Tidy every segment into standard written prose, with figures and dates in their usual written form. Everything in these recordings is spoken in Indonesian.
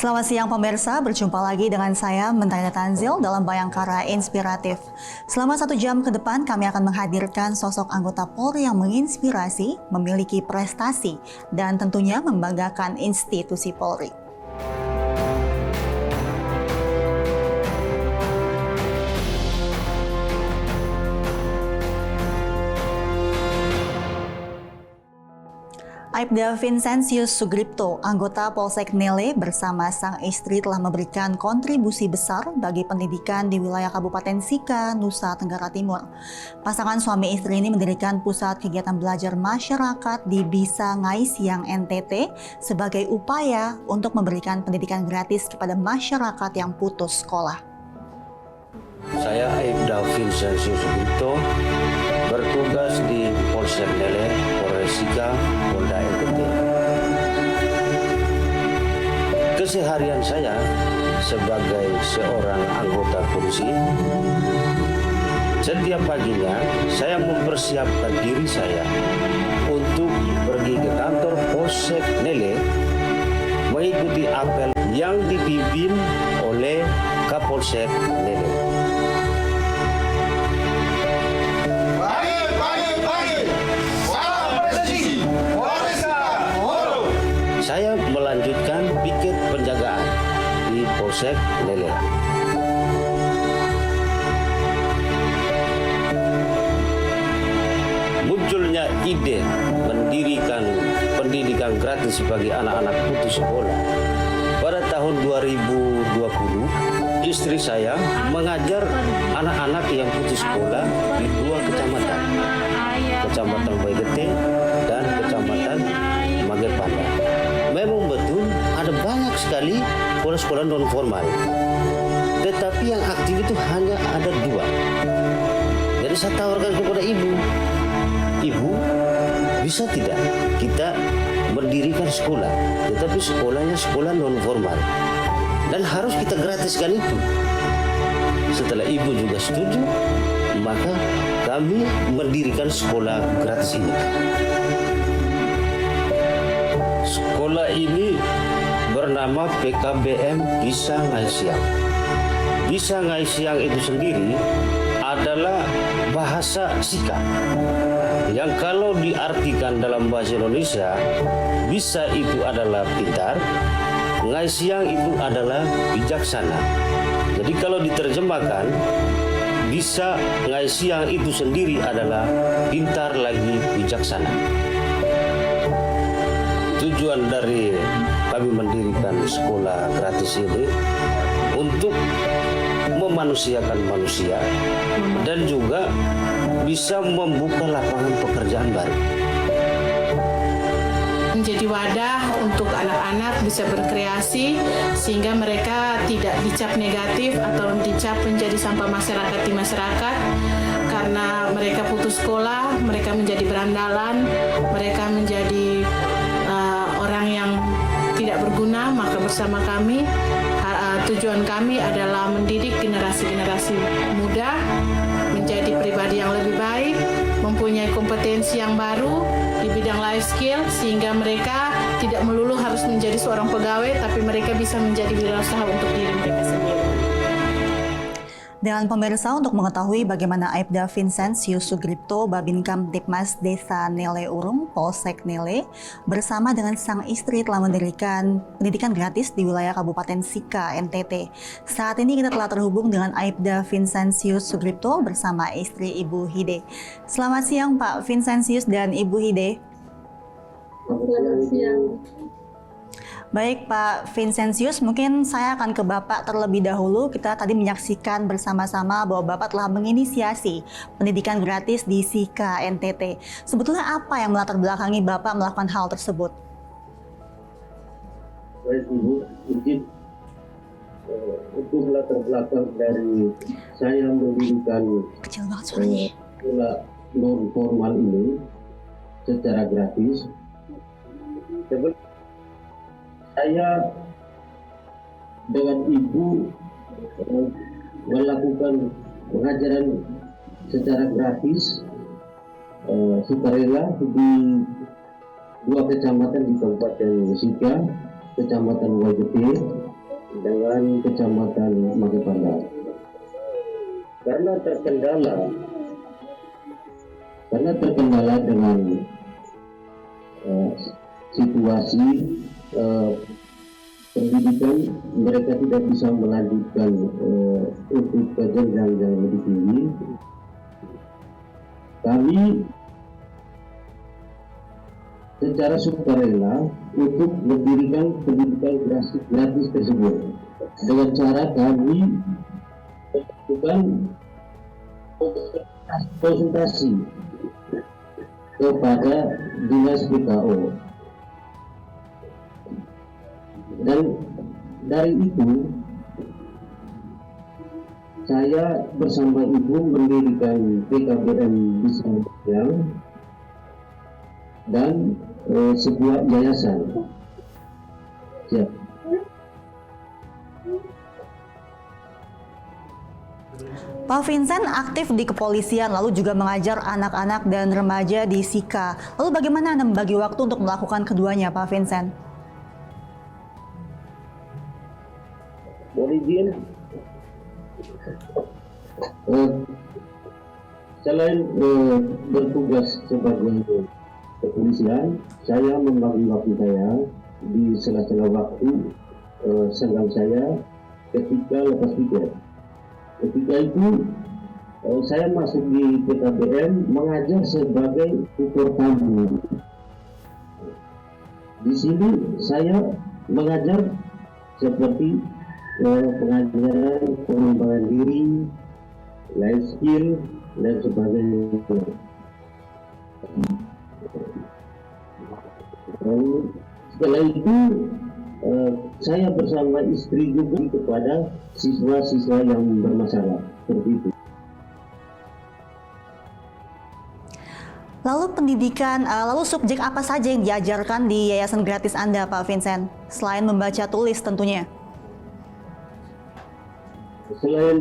Selamat siang pemirsa, berjumpa lagi dengan saya Mentayana Tanzil dalam Bayangkara Inspiratif. Selama 1 jam ke depan kami akan menghadirkan sosok anggota Polri yang menginspirasi, memiliki prestasi, dan tentunya membanggakan institusi Polri. Aibda Vincentius Sugripto, anggota Polsek Nele bersama sang istri telah memberikan kontribusi besar bagi pendidikan di wilayah Kabupaten Sika, Nusa Tenggara Timur. Pasangan suami istri ini mendirikan pusat kegiatan belajar masyarakat di Bisa Ngai Siang NTT sebagai upaya untuk memberikan pendidikan gratis kepada masyarakat yang putus sekolah. Saya Aibda Vincentius Sugripto, bertugas di Polsek Nele, Polres Sika, Polda NTT. Keseharian saya sebagai seorang anggota polisi, setiap paginya saya mempersiapkan diri saya untuk pergi ke kantor Polsek Nele, mengikuti apel yang dipimpin oleh Kapolsek Nele. Saya melanjutkan piket penjagaan di Polsek Nele. Munculnya ide mendirikan pendidikan gratis bagi anak-anak putus sekolah. Pada tahun 2020, istri saya mengajar anak-anak yang putus sekolah di 2 kecamatan, Kecamatan Baigete dan Kecamatan Magepanda. Memang betul ada banyak sekali sekolah-sekolah non formal, tetapi yang aktif itu hanya ada 2. Jadi saya tawarkan kepada ibu, bisa tidak kita mendirikan sekolah, tetapi sekolahnya sekolah non formal dan harus kita gratiskan itu. Setelah ibu juga setuju, maka kami mendirikan sekolah gratis ini. Sekolah ini bernama PKBM Bisa Ngai Siang. Bisa Ngai Siang itu sendiri adalah bahasa Sika, yang kalau diartikan dalam bahasa Indonesia, bisa itu adalah pintar, Ngai Siang itu adalah bijaksana. Jadi kalau diterjemahkan, Bisa Ngai Siang itu sendiri adalah pintar lagi bijaksana. Tujuan dari kami mendirikan sekolah gratis ini untuk memanusiakan manusia dan juga bisa membuka lapangan pekerjaan baru. Menjadi wadah untuk anak-anak bisa berkreasi sehingga mereka tidak dicap negatif atau dicap menjadi sampah masyarakat di masyarakat. Karena mereka putus sekolah, mereka menjadi berandalan, mereka menjadi orang yang tidak berguna. Maka bersama kami, tujuan kami adalah mendidik generasi-generasi muda menjadi pribadi yang lebih baik, mempunyai kompetensi yang baru di bidang life skill, sehingga mereka tidak melulu harus menjadi seorang pegawai, tapi mereka bisa menjadi wirausaha untuk diri mereka sendiri. Dan pemirsa, untuk mengetahui bagaimana Aibda Vincentius Sugripto, Babinkan Dikmas Desa Nele Urung, Polsek Nele, bersama dengan sang istri telah mendirikan pendidikan gratis di wilayah Kabupaten Sika, NTT. Saat ini kita telah terhubung dengan Aibda Vincentius Sugripto bersama istri Ibu Hide. Selamat siang Pak Vincentius dan Ibu Hide. Selamat siang. Baik Pak Vincentius, mungkin saya akan ke Bapak terlebih dahulu. Kita tadi menyaksikan bersama-sama bahwa Bapak telah menginisiasi pendidikan gratis di Sika NTT. Sebetulnya apa yang melatar belakangi Bapak melakukan hal tersebut? Baik Ibu, izin untuk latar belakang dari saya mendirikan Kecil banget suaranya. sekolah non formal ini secara gratis. Saya dengan ibu melakukan pengajaran secara gratis sukarela di 2 kecamatan di Kabupaten Sika, Kecamatan Wajete dengan Kecamatan Magepanda. Karena terkendala dengan situasi pendidikan, mereka tidak bisa melanjutkan untuk ke jenjang yang lebih tinggi. Kami secara sukarela untuk mendirikan pendidikan gratis tersebut dengan cara kami melakukan konsultasi kepada dinas PKO, dan dari itu saya bersama ibu mendirikan PKBM di Semarang dan sebuah yayasan. Siap. Pak Vincent aktif di kepolisian, lalu juga mengajar anak-anak dan remaja di SIKA. Lalu bagaimana Anda membagi waktu untuk melakukan keduanya, Pak Vincent? Boleh izin? Selain bertugas sebagai kepolisian, saya membagi waktu saya di sela-sela waktu senggang saya ketika lepas piket. Ketika itu saya masuk di PKBM mengajar sebagai tutor tamu. Di sini saya mengajar seperti pengajaran pengembangan diri, life skill, dan sebagainya. Dan setelah itu saya bersama istri juga kepada siswa-siswa yang bermasalah seperti itu. Lalu pendidikan, lalu subjek apa saja yang diajarkan di yayasan gratis Anda, Pak Vincent? Selain membaca tulis tentunya. Selain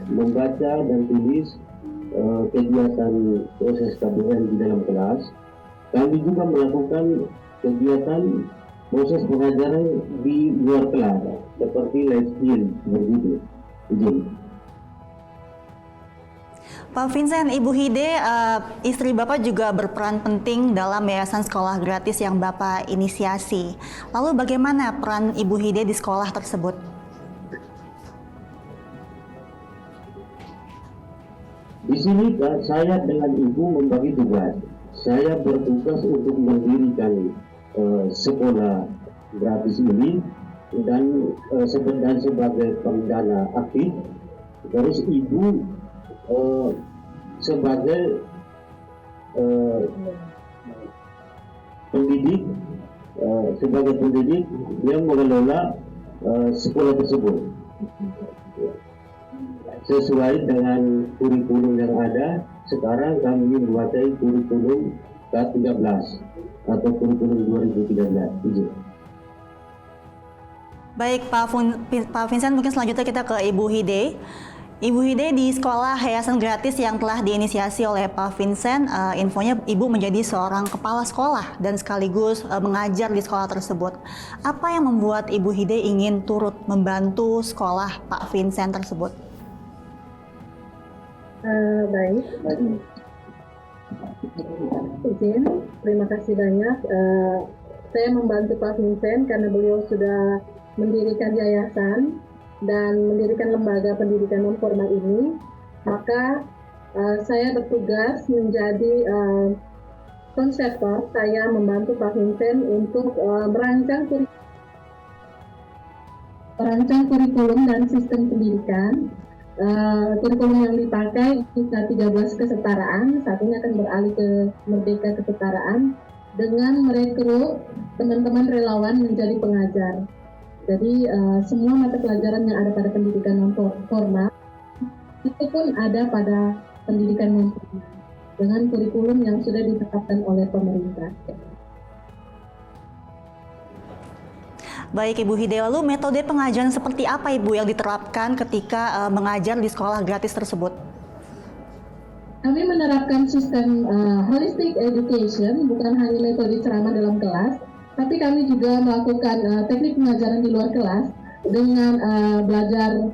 membaca dan tulis, kegiatan proses KBM di dalam kelas, kami juga melakukan kegiatan proses pengajaran di luar kelas seperti life skill begitu. Pak Vincent, Ibu Hide, istri Bapak juga berperan penting dalam yayasan sekolah gratis yang Bapak inisiasi. Lalu bagaimana peran Ibu Hide di sekolah tersebut? Di sini saya dengan ibu membagi tugas. Saya bertugas untuk mendirikan sekolah gratis ini dan sebagai pendana aktif. Terus ibu sebagai pendidik, yang mengelola sekolah tersebut sesuai dengan kurikulum yang ada. Sekarang kami membuat kurikulum K13 atau kurikulum 2013. Baik, Pak Vincent, mungkin selanjutnya kita ke Ibu Hide. Ibu Hide, di sekolah yayasan gratis yang telah diinisiasi oleh Pak Vincent, infonya Ibu menjadi seorang kepala sekolah dan sekaligus mengajar di sekolah tersebut. Apa yang membuat Ibu Hide ingin turut membantu sekolah Pak Vincent tersebut? Baik, izin, terima kasih banyak. Saya membantu Pak Vincent karena beliau sudah mendirikan yayasan dan mendirikan lembaga pendidikan non formal ini. Maka saya bertugas menjadi konseptor. Saya membantu Pak Vincent untuk merancang kurikulum dan sistem pendidikan. Kurikulum yang dipakai kita 13 kesetaraan, saat ini akan beralih ke Merdeka Kesetaraan dengan merekrut teman-teman relawan menjadi pengajar. Jadi semua mata pelajaran yang ada pada pendidikan non formal itu pun ada pada pendidikan non formal dengan kurikulum yang sudah ditetapkan oleh pemerintah. Baik Ibu Hide, lalu metode pengajaran seperti apa Ibu yang diterapkan ketika mengajar di sekolah gratis tersebut? Kami menerapkan sistem holistic education, bukan hanya metode ceramah dalam kelas, tapi kami juga melakukan teknik pengajaran di luar kelas dengan belajar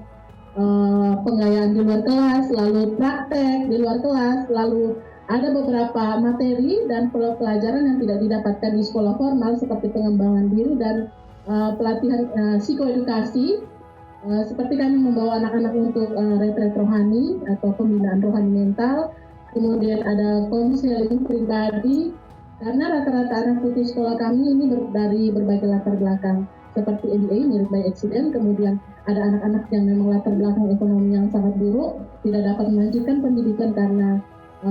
penggayaan di luar kelas, lalu praktek di luar kelas, lalu ada beberapa materi dan pelajaran yang tidak didapatkan di sekolah formal seperti pengembangan diri dan pelatihan psikoedukasi. Seperti kami membawa anak-anak untuk retret rohani atau pembinaan rohani mental, kemudian ada konseling pribadi, karena rata-rata anak putus sekolah kami ini dari berbagai latar belakang, seperti MBA, merit by accident, kemudian ada anak-anak yang memang latar belakang ekonomi yang sangat buruk, tidak dapat melanjutkan pendidikan karena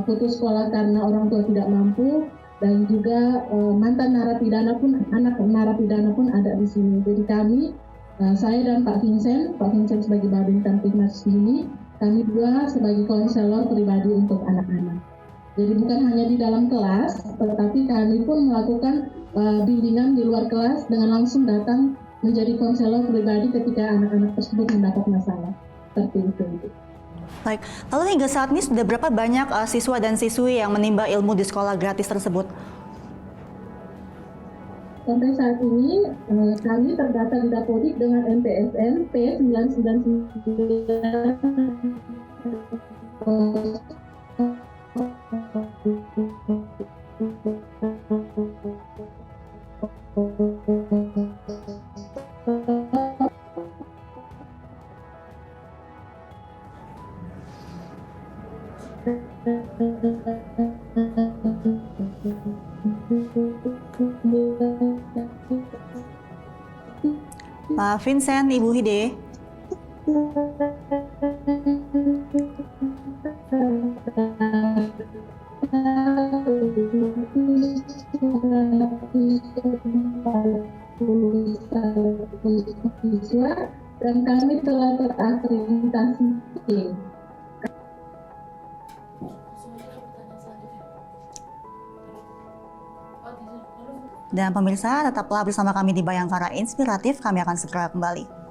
putus sekolah karena orang tua tidak mampu, dan juga mantan narapidana pun, anak narapidana pun ada di sini. Jadi kami, saya dan Pak Vincent sebagai Babin Kamtibmas ini, kami dua sebagai konselor pribadi untuk anak-anak. Jadi bukan hanya di dalam kelas, tetapi kami pun melakukan bimbingan di luar kelas dengan langsung datang menjadi konselor pribadi ketika anak-anak tersebut mendapat masalah. Seperti itu. Baik, lalu hingga saat ini sudah berapa banyak siswa dan siswi yang menimba ilmu di sekolah gratis tersebut? Sampai saat ini kami terdata di Dapodik dengan NPSN Pak Vincent, Ibu Hide. Dan kami telah terakreditasi. Dan pemirsa, tetaplah bersama kami di Bayangkara Inspiratif, kami akan segera kembali.